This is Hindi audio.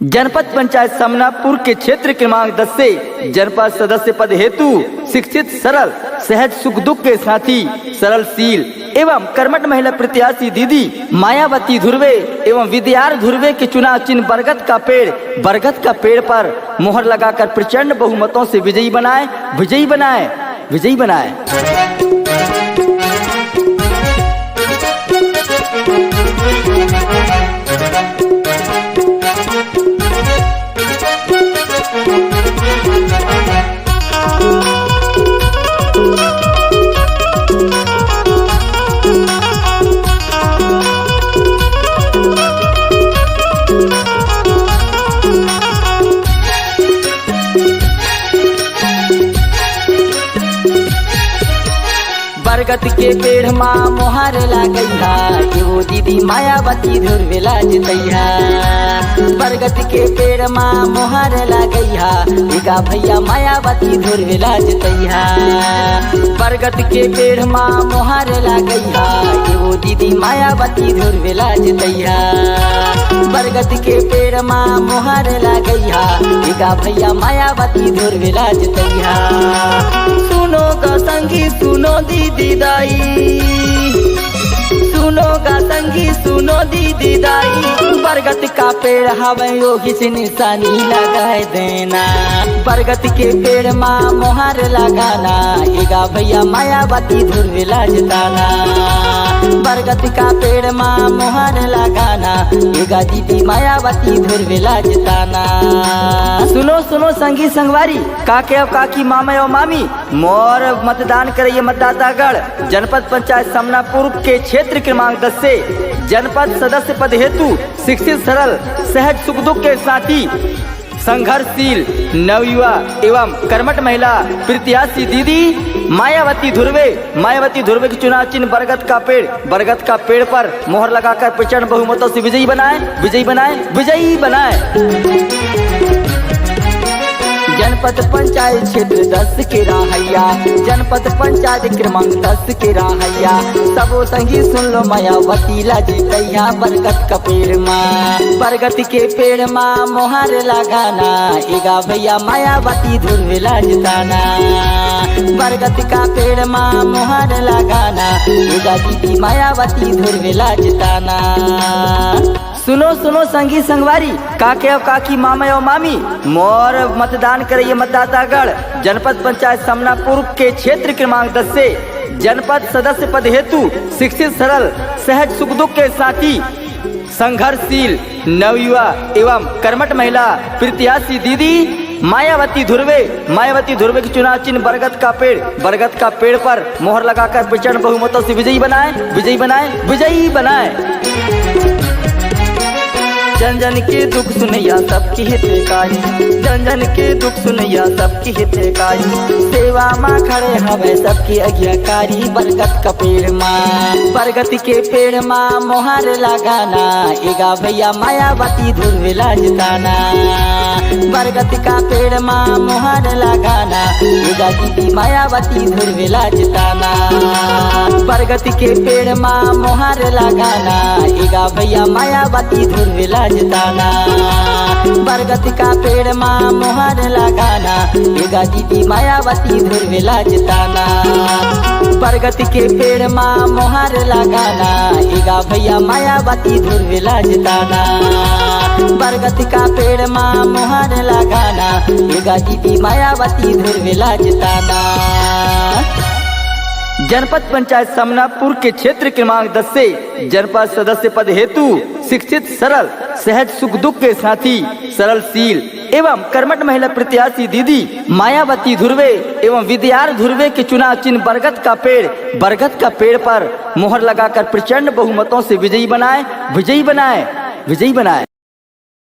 जनपद पंचायत समनापुर के क्षेत्र क्रमांक 10 से जनपद सदस्य पद हेतु शिक्षित, सरल, सहज, सुख दुख के साथी, सरलशील एवं कर्मठ महिला प्रत्याशी दीदी मायावती धुर्वे एवं विद्यार धुर्वे के चुनाव चिन्ह बरगद का पेड़ पर मोहर लगाकर प्रचंड बहुमतों से विजयी बनाए। बरगद के पेड़ माँ मोहर लागैया, एगो दीदी मायावती धुर्वेला जितैया। बरगद के पेड़ माँ मोहर लागैया, एगा भैया मायावती धुर्वेला जितैया। बरगद के पेड़ माँ मोहर लागैया, एगो दीदी मायावती धुर्वेला जितैया। बरगद के पेड़ माँ मोहर लागैया, एगा भैया मायावती धुर्वेला जितैया। सुनो गा संगी सुनो दीदी दाई, सुनो गा संगी सुनो दीदी दाई, बरगद का पेड़ हवे योगी से निशानी लगाए देना। बरगद के पेड़ माँ मोहर लगाना, एगा भैया मायावती धुर्वेला जिताना। बरगद का पेड़ माँ मोहर लगाना, एगा दीदी मायावती धुर्वेला जिताना। सुनो सुनो संगी संगवारी, काके और काकी, मामा और मामी, मोर मतदान करिए मतदातागढ़ जनपद पंचायत समनापुर के क्षेत्र क्रमांक 10 से जनपद सदस्य पद हेतु शिक्षित, सरल, सहज, सुख दुख के साथी, संघर्षशील, नवयुवा एवं कर्मठ महिला प्रत्याशी दीदी मायावती धुर्वे के चुनाव चिन्ह बरगद का पेड़ पर मोहर लगाकर प्रचंड बहुमतों से विजयी बनाए। जनपद पंचायत क्षेत्र 10 के राहैया, जनपद पंचायत क्रमांक 10 के राहैया, सबो संगी सुन लो मायावती ला जितैया। बरगद का पेड़ माँ, बरगद के पेड़ माँ मोहर लगाना, एगा भैया मायावती धुर्वेला जिताना। बरगद का पेड़ माँ मोहर लगाना, एगा दीदी मायावती धुर्वेला जिताना। सुनो सुनो संगी संगवारी, काके और काकी, मामा और मामी, मोर मतदान करिए मतदातागढ़ जनपद पंचायत समनापुर के क्षेत्र क्रमांक 10 से जनपद सदस्य पद हेतु शिक्षित, सरल, सहज, सुख दुख के साथी, संघर्षशील, नवयुवा एवं कर्मठ महिला प्रत्याशी दीदी मायावती धुर्वे के चुनाव चिन्ह बरगद का पेड़ पर मोहर लगाकर प्रचंड बहुमतों से विजयी बनाए। जन जन के दुख सुनैया सबकी हितकारी, जन जन के दुख सुनैया सबकी हितकारी, सेवा माँ खड़े हवे सबकी आज्ञाकारी। बरगद का पेड़ माँ, बरगद के पेड़ माँ मोहर लगाना, एगा भैया मायावती धुर्वेला जिताना। बरगद का पेड़ माँ मोहर लगाना, एगा दीदी मायावती धुर्वेला जिताना। बरगद के पेड़ माँ मोहर लगाना, एगा भैया मायावती धुर्वेला जिताना। बरगद का पेड़ माँ मोहर लगाना, एगा दीदी मायावती धुर्वेला जिताना। बरगद के पेड़ माँ मोहर लगाना, एगा भैया मायावती धुर्वेला जिताना। बरगद का पेड़ माँ मोहर लगाना, एगा दीदी मायावती धुर्वेला जिताना। जनपद पंचायत समनापुर के क्षेत्र क्रमांक 10 से जनपद सदस्य पद हेतु शिक्षित, सरल, सहज, सुख दुख के साथी, सरलशील एवं कर्मठ महिला प्रत्याशी दीदी मायावती धुर्वे एवं विद्यार धुर्वे के चुनाव चिन्ह बरगद का पेड़ पर मोहर लगाकर प्रचंड बहुमतों से विजयी बनाए।